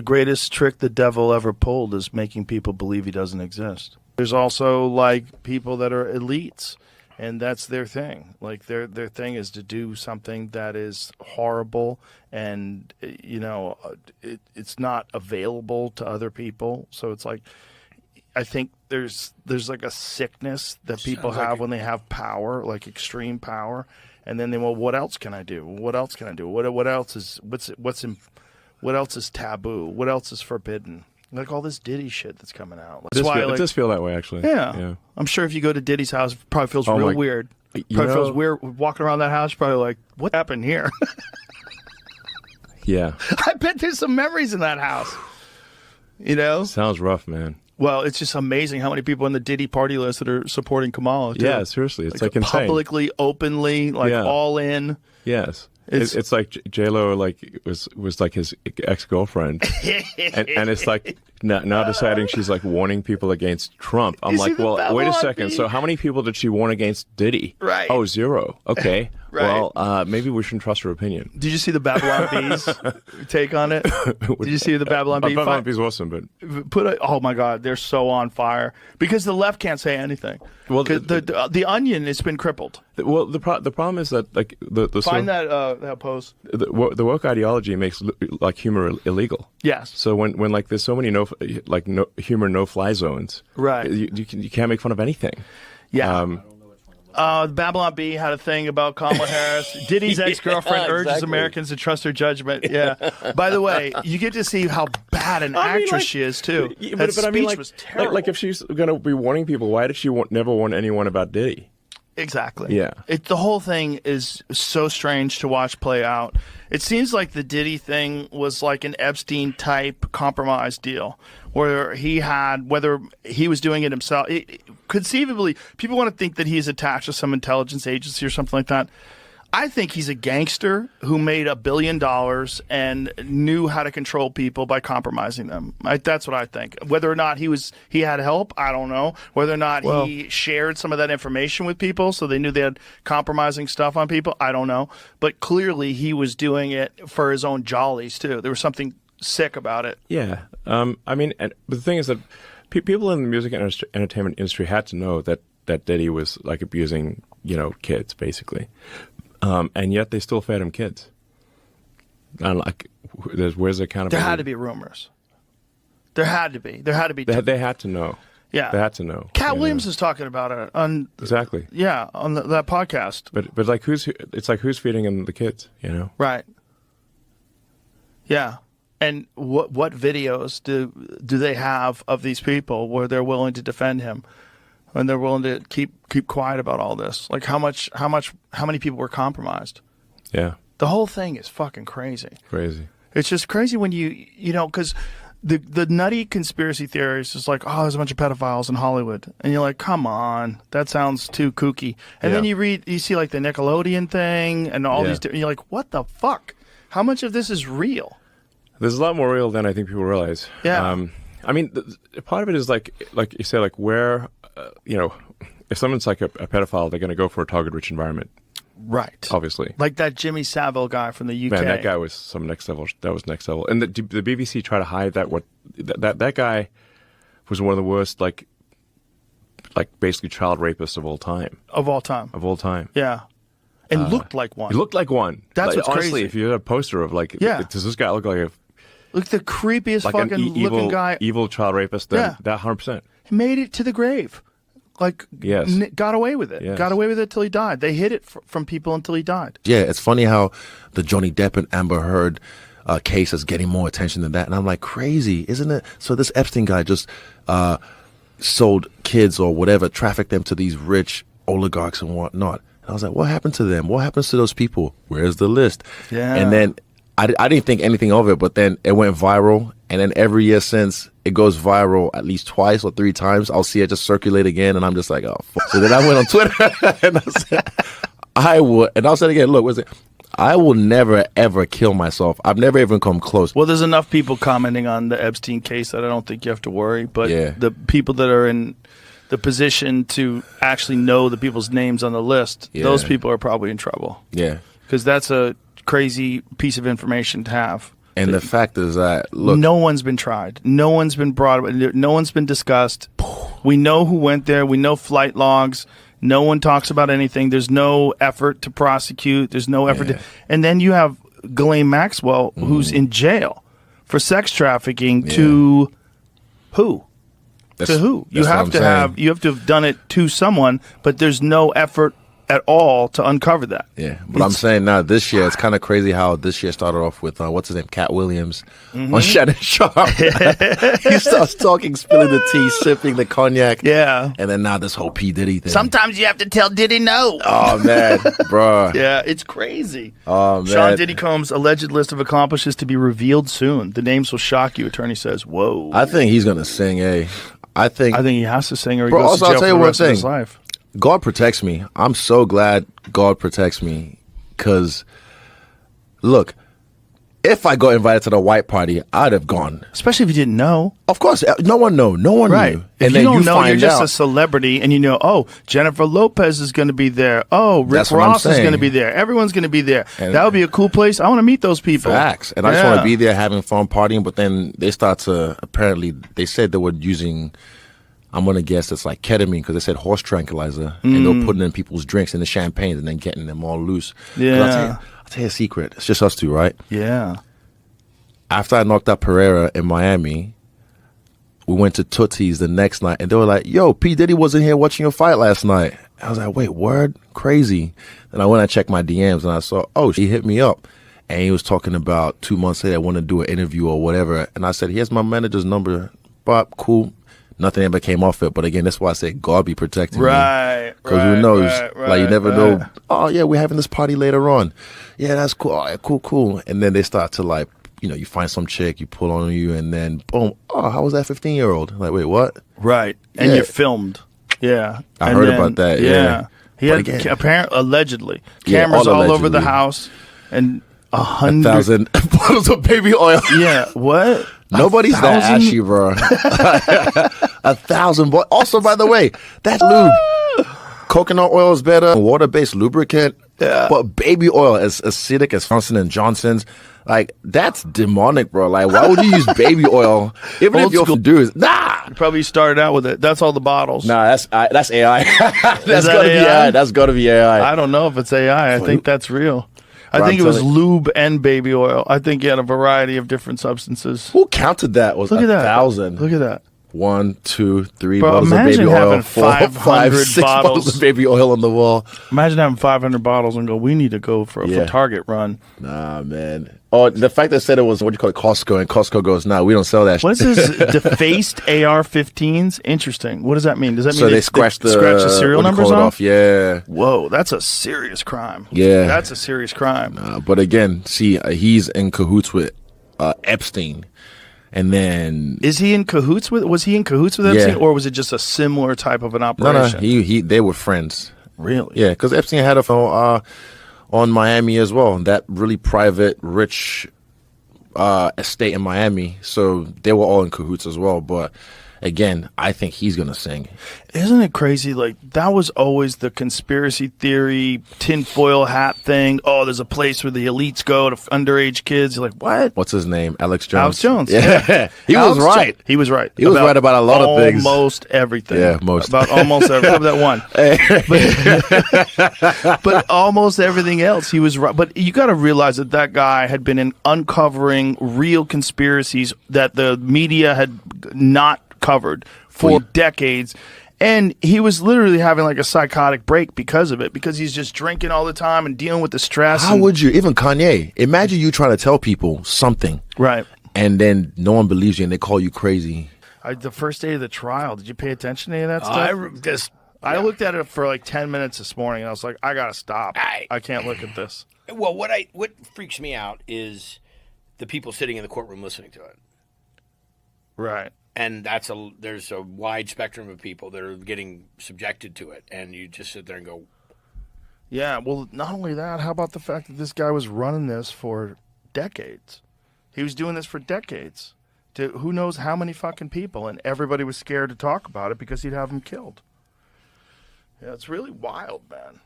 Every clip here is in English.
greatest trick the devil ever pulled is making people believe he doesn't exist. There's also like people that are elites, and that's their thing. Like their thing is to do something that is horrible, and it's not available to other people. So it's like, I think there's like a sickness that people have when they have power, like extreme power, and then what else can I do? What else can I do? What else is what else is taboo? What else is forbidden? Like all this Diddy shit that's coming out. That's why it does feel that way, actually. Yeah. I'm sure if you go to Diddy's house, it probably feels real weird. Probably feels weird walking around that house. Probably like, what happened here? Yeah. I bet there's some memories in that house. Sounds rough, man. Well, it's just amazing how many people on the Diddy party list that are supporting Kamala. Too. Yeah, seriously, it's like insane. Publicly, openly, all in. Yes. It's like J-Lo was like his ex-girlfriend, and it's like now deciding she's like warning people against Trump. I'm like, well, wait a second. So how many people did she warn against Diddy? Right. Oh, 0. Okay. Right. Well, maybe we shouldn't trust her opinion. Did you see the Babylon Bees take on it? Did you see the Babylon Bees? Babylon Bees awesome, but oh my God, they're so on fire because the left can't say anything. Well, the Onion has been crippled. Well, the problem is that like the find that post. The woke ideology makes like humor illegal. Yes. So when like there's so many humor no-fly zones, right? You can't make fun of anything. Yeah. The Babylon Bee had a thing about Kamala Harris. Diddy's ex-girlfriend urges Americans to trust her judgment. Yeah. By the way, you get to see how bad an actress she is too. That speech was terrible. Like if she's going to be warning people, why did she never warn anyone about Diddy? Exactly. Yeah. The whole thing is so strange to watch play out. It seems like the Diddy thing was like an Epstein type compromise deal where whether he was doing it himself. Conceivably, people want to think that he's attached to some intelligence agency or something like that. I think he's a gangster who made $1 billion and knew how to control people by compromising them. That's what I think. Whether or not he had help, I don't know. Whether or not he shared some of that information with people so they knew they had compromising stuff on people, I don't know. But clearly he was doing it for his own jollies too. There was something sick about it. Yeah. I mean, but the thing is that people in the music and entertainment industry had to know that Diddy was like abusing, kids basically. And yet they still fed him kids. And like, where's the accountability? There had to be rumors. There had to be. They had to know. Yeah, they had to know. Cat Williams is talking about it on exactly. Yeah, on that podcast. But like who's feeding him the kids? Right. Yeah, and what videos do they have of these people where they're willing to defend him? And they're willing to keep quiet about all this. Like how many people were compromised? Yeah. The whole thing is fucking crazy. Crazy. It's just crazy when because the nutty conspiracy theories is like, oh, there's a bunch of pedophiles in Hollywood. And you're like, come on, that sounds too kooky. And then you see like the Nickelodeon thing and all these, and you're like, what the fuck? How much of this is real? There's a lot more real than I think people realize. Yeah. I mean, part of it is like you say, like where, if someone's like a pedophile, they're going to go for a target-rich environment. Right. Obviously. Like that Jimmy Savile guy from the UK. Man, that guy was some next level. That was next level. And the BBC tried to hide that. That guy was one of the worst, like basically child rapists of all time. Of all time. Of all time. Yeah. And looked like one. He looked like one. That's what's honestly, crazy. if you had a poster of does this guy look like a... Look, the creepiest like fucking looking guy. Evil child rapist. That 100%. He made it to the grave. Like, yes. Got away with it. Yes. Got away with it till he died. They hid it from people until he died. Yeah, it's funny how the Johnny Depp and Amber Heard case is getting more attention than that. And I'm like, crazy, isn't it? So this Epstein guy just sold kids or whatever, trafficked them to these rich oligarchs and whatnot. And I was like, what happened to them? What happens to those people? Where's the list? Yeah. And then I didn't think anything of it, but then it went viral. And then every year since, it goes viral at least twice or 3 times. I'll see it just circulate again, and I'm just like, oh, fuck. So then I went on Twitter, and I said, I'll say it again, look, I will never, ever kill myself. I've never even come close. Well, there's enough people commenting on the Epstein case that I don't think you have to worry. But the people that are in the position to actually know the people's names on the list, those people are probably in trouble. Yeah. Because that's a crazy piece of information to have. And the fact is that, look, no one's been tried. No one's been brought. No one's been discussed. We know who went there. We know flight logs. No one talks about anything. There's no effort to prosecute. There's no effort to. And then you have Ghislaine Maxwell, who's in jail for sex trafficking to who? To who? You have to have done it to someone, but there's no effort at all to uncover that. Yeah, but I'm saying now this year it's kind of crazy how this year started off with what's his name, Cat Williams on Shannon Sharp. He starts talking, spilling the tea, sipping the cognac. Yeah, and then now this whole P Diddy thing. Sometimes you have to tell Diddy no. Oh man, bro. Yeah, it's crazy. Oh man. Sean Diddy Combs' alleged list of accomplices to be revealed soon. The names will shock you. Attorney says, "Whoa." I think he's gonna sing. I think he has to sing, or he bro, goes also, to jail I'll tell for you the one rest of his thing. life. God protects me. I'm so glad God protects me because, look, if I got invited to the white party, I'd have gone. Especially if you didn't know. Of course, no one knew. No one Right. knew. If And you then don't know, find you're just out. a celebrity, and you know, oh, Jennifer Lopez is going to be there. Oh, Rick That's what I'm Ross is saying. going to be there. Everyone's going to be there. And- That would be a cool place. I want to meet those people. Facts. And I just want to be there having fun partying, but then they start to, apparently, they said they were using, I'm going to guess it's like ketamine because they said horse tranquilizer, and they were putting in people's drinks in the champagne and then getting them all loose. 'Cause Yeah. I'll tell you a secret. It's just us two, right? Yeah. After I knocked out Pereira in Miami, we went to Tootsie's the next night, and they were like, yo, P. Diddy wasn't here watching your fight last night. I was like, wait, word? Crazy. And I went and checked my DMs, and I saw, oh, he hit me up. And he was talking about 2 months later, I want to do an interview or whatever. And I said, here's my manager's number. Bob, cool. Nothing ever came off it. But again, that's why I say God be protecting me. Right. Because who knows? Like, you never know. Oh, yeah, we're having this party later on. Yeah, that's cool. All right, cool. And then they start to, like, you know, you find some chick, you pull on you, and then, boom. Oh, how was that 15-year-old? Like, wait, what? Right. And Yeah. you're filmed. Yeah. I heard about that, yeah. He But had, again- apparently, allegedly, Yeah, cameras all over the allegedly. house, and 100 1,000 bottles of baby oil. Yeah. What? Nobody's that 1,000? ashy, bro. 1,000 bottles. Also, by the way, that lube, coconut oil is better, water-based lubricant. Yeah. But baby oil, as acidic as Johnson and Johnson's, like, that's demonic, bro. Like, why would you use baby oil? Even Old if your school. dude, nah. You probably started out with it. That's all the bottles. Nah, that's AI. That's that gotta be AI? AI. That's gotta be AI. I don't know if it's AI. I think that's real. I Bro, think it I'm was telling- lube and baby oil. I think you had a variety of different substances. Who counted that? Was Look at that. 1,000? Look at that. 1, 2, 3 Bro, bottles of imagine baby oil. having 4, 5, 500 6 bottles bottles. of baby oil on the wall. Imagine having 500 bottles and go, we need to go for a Yeah. Target run. Nah, man. Oh, the fact they said it was, what do you call it, Costco, and Costco goes, nah, we don't sell that What shit. is this? Defaced AR-15s? Interesting. What does that mean? Does that mean So they scratched the serial what do you numbers call it off? Yeah. Whoa, that's a serious crime. Yeah. That's a serious crime. But again, see, he's in cahoots with Epstein. And then... Was he in cahoots with Epstein, Yeah. or was it just a similar type of an No, operation? they were friends. Really? Yeah, because Epstein had a phone on Miami as well. That really private, rich estate in Miami. So they were all in cahoots as well. But again, I think he's going to sing. Isn't it crazy? Like, that was always the conspiracy theory, tinfoil hat thing. Oh, there's a place where the elites go to underage kids. You're like, what? What's his name? Alex Jones. Alex Jones. Yeah. He was Alex right. He was right. He was right about a lot of things. Almost everything. Yeah, most. About almost everything. That one. But almost everything else, he was right. But you got to realize that guy had been uncovering real conspiracies that the media had not covered for decades. And he was literally having like a psychotic break because of it, because he's just drinking all the time and dealing with the stress. How would you, even Kanye, imagine you trying to tell people something. Right. And then no one believes you and they call you crazy. The first day of the trial, did you pay attention to any of that stuff? I looked at it for like 10 minutes this morning, and I was like, I got to stop. I can't look at this. Well, what freaks me out is the people sitting in the courtroom listening to it. Right. And there's a wide spectrum of people that are getting subjected to it, and you just sit there and go, Yeah, well, not only that, how about the fact that this guy was running this for decades? He was doing this for decades to who knows how many fucking people, and everybody was scared to talk about it because he'd have them killed. Yeah, it's really wild, man.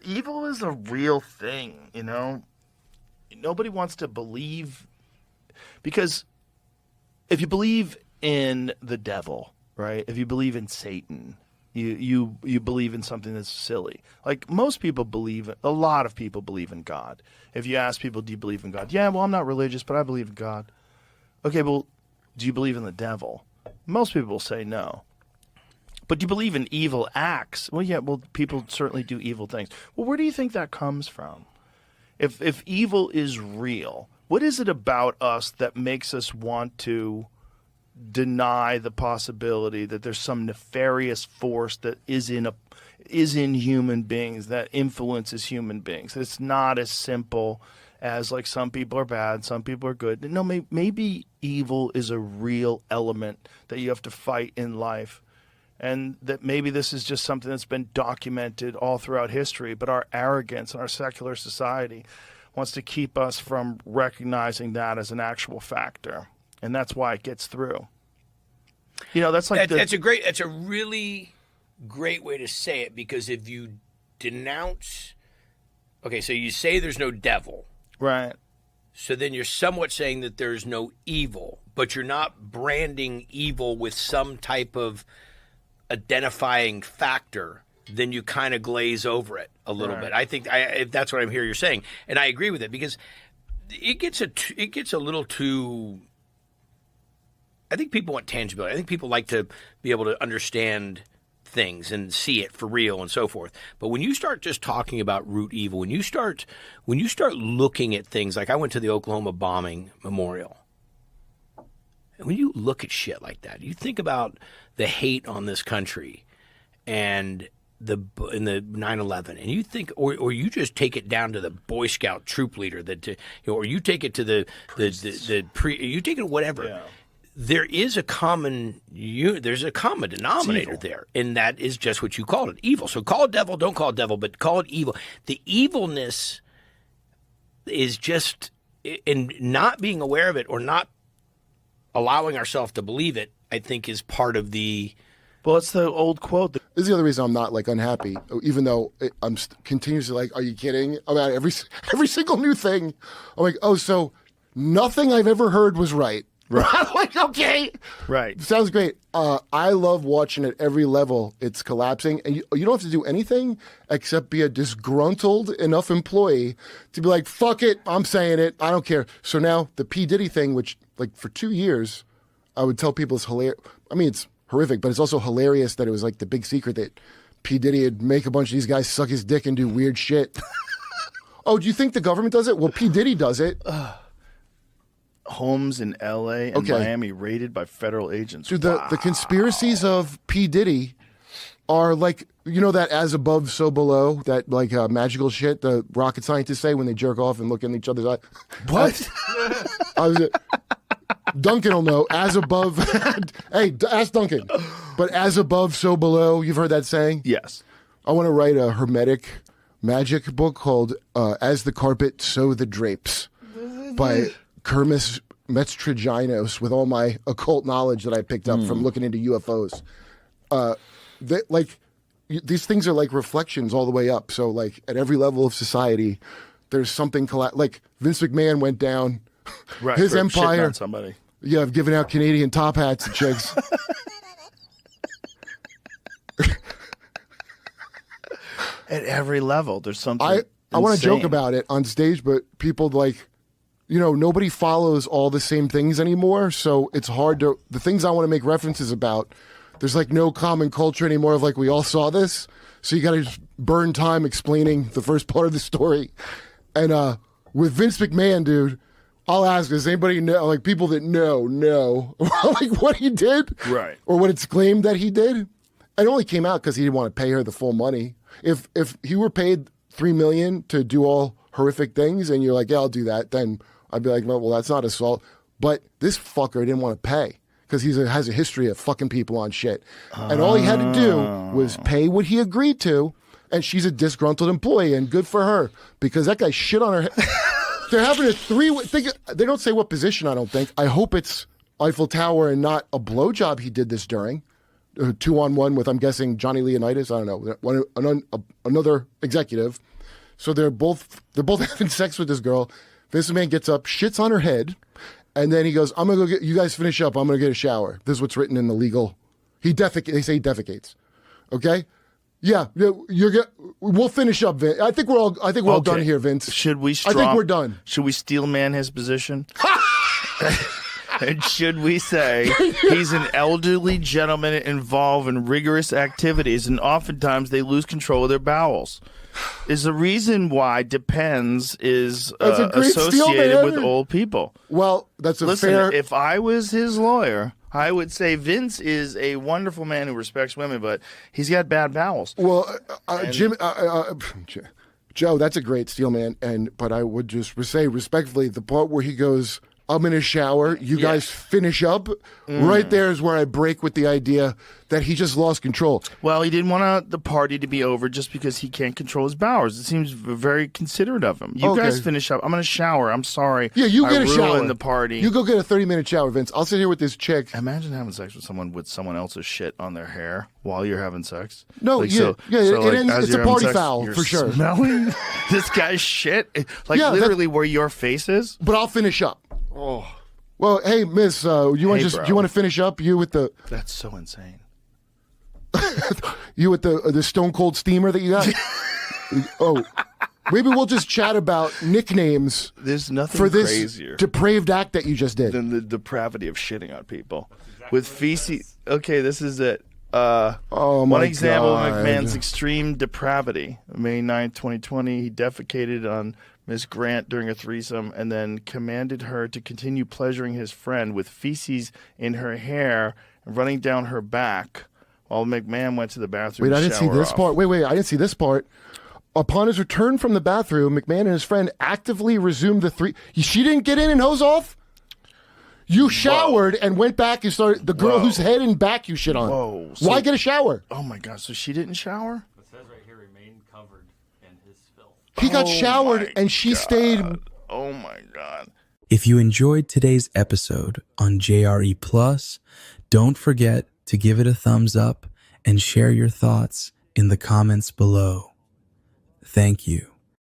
Evil is a real thing, you know? nobody wants to believe, because if you believe in the devil, right? If you believe in Satan, you believe in something that's silly. Like most people believe, a lot of people believe in God. If you ask people, do you believe in God? Yeah, well, I'm not religious, but I believe in God. Okay, well, do you believe in the devil? Most people will say no. But do you believe in evil acts? Well, yeah, well, people certainly do evil things. Well, where do you think that comes from? If evil is real, what is it about us that makes us want to deny the possibility that there's some nefarious force that is in human beings, that influences human beings? It's not as simple as like some people are bad, some people are good. No, maybe evil is a real element that you have to fight in life, and that maybe this is just something that's been documented all throughout history, but our arrogance and our secular society wants to keep us from recognizing that as an actual factor. And that's why it gets through. You know, that's like that's a really great way to say it, because if you denounce, okay, so you say there's no devil, right? So then you're somewhat saying that there's no evil, but you're not branding evil with some type of identifying factor. Then you kind of glaze over it a little bit. I think that's what I'm hearing you're saying, and I agree with it, because it gets a little too. I think people want tangibility. I think people like to be able to understand things and see it for real and so forth. But when you start just talking about root evil, when you start looking at things like, I went to the Oklahoma bombing memorial. And when you look at shit like that, you think about the hate on this country and in the 9/11, and you think, or you just take it down to the Boy Scout troop leader, or you take it to the you take it whatever. Yeah. There is a common denominator there, and that is just what you called it, evil. So call it devil, don't call it devil, but call it evil. The evilness is just in not being aware of it or not allowing ourselves to believe it, I think is part of the. Well, it's the old quote. This is the other reason I'm not like unhappy, even though I'm continuously like, are you kidding? About every single new thing. I'm like, oh, so nothing I've ever heard was right. Right. I'm like, okay. Right. Sounds great. I love watching at every level it's collapsing. And you don't have to do anything except be a disgruntled enough employee to be like, fuck it, I'm saying it, I don't care. So now the P. Diddy thing, which like for 2 years, I would tell people it's hilarious. I mean, it's horrific, but it's also hilarious that it was like the big secret that P. Diddy would make a bunch of these guys suck his dick and do weird shit. Oh, do you think the government does it? Well, P. Diddy does it. Homes in L.A. and Miami raided by federal agents. Dude, the conspiracies of P. Diddy are like, you know, that as above, so below, that like magical shit the rocket scientists say when they jerk off and look in each other's eye. What? Duncan will know. As above. Hey, ask Duncan. But as above, so below. You've heard that saying? Yes. I want to write a hermetic magic book called As the Carpet, So the Drapes by Kermis Metztriginos, with all my occult knowledge that I picked up from looking into UFOs. These things are like reflections all the way up. So like at every level of society, there's something like Vince McMahon went down. Right, his empire. On somebody. Yeah, I've given out Canadian top hats to chicks. At every level, there's something. I want to joke about it on stage, but people like, you know, nobody follows all the same things anymore. So it's hard to, the things I want to make references about, there's like no common culture anymore of like, we all saw this. So you got to just burn time explaining the first part of the story. And with Vince McMahon, dude, I'll ask, does anybody know, like people that know, like what he did? Right. Or what it's claimed that he did? It only came out because he didn't want to pay her the full money. If he were paid $3 million to do all horrific things and you're like, yeah, I'll do that, then I'd be like, no, well, that's not assault. But this fucker didn't want to pay because he has a history of fucking people on shit. And all he had to do was pay what he agreed to, and she's a disgruntled employee, and good for her because that guy shit on her. They're having a they don't say what position, I don't think. I hope it's Eiffel Tower and not a blowjob he did this during. 2-on-1 with, I'm guessing, Johnny Leonidas. I don't know, another executive. So they're both having sex with this girl. Vince McMahon gets up, shits on her head, and then he goes, I'm going to go get, you guys finish up. I'm going to get a shower. This is what's written in the legal. They say he defecates. Okay? Yeah, we'll finish up, Vince. I think we're all done here, Vince. Should we I think we're done. Should we steel man his position? And should we say he's an elderly gentleman involved in rigorous activities, and oftentimes they lose control of their bowels? Is the reason why Depends is associated with old people. Well, that's a Listen, fair... if I was his lawyer, I would say Vince is a wonderful man who respects women, but he's got bad bowels. Well, Joe, that's a great steel man, but I would just say respectfully, the part where he goes, I'm in a shower, you guys finish up, right there is where I break with the idea that he just lost control. Well, he didn't want the party to be over just because he can't control his bowels. It seems very considerate of him. You guys finish up. I'm in a shower. I'm sorry. Yeah, you get a shower. In the party. You go get a 30-minute shower, Vince. I'll sit here with this chick. Imagine having sex with someone else's shit on their hair while you're having sex. No, it's a party foul for sure. Smelling this guy's shit, literally where your face is. But I'll finish up. Oh, well, hey, Miss, you want to finish up? You with the? That's so insane. You with the Stone Cold steamer that you got? Oh, maybe we'll just chat about nicknames. There's nothing for this crazier depraved act that you just did than the depravity of shitting on people with feces. Okay, this is it. One example of McMahon's extreme depravity. May 9th, 2020, he defecated on Miss Grant during a threesome and then commanded her to continue pleasuring his friend with feces in her hair and running down her back while McMahon went to the bathroom. Wait, I didn't see this part. Wait, I didn't see this part. Upon his return from the bathroom, McMahon and his friend actively resumed the She didn't get in and hose off? You showered and went back and started the girl whose head and back you shit on. Whoa. Why get a shower? Oh my God, so she didn't shower? It says right here, remain covered in his filth. He got showered and she stayed. Oh my God. If you enjoyed today's episode on JRE Plus, don't forget to give it a thumbs up and share your thoughts in the comments below. Thank you.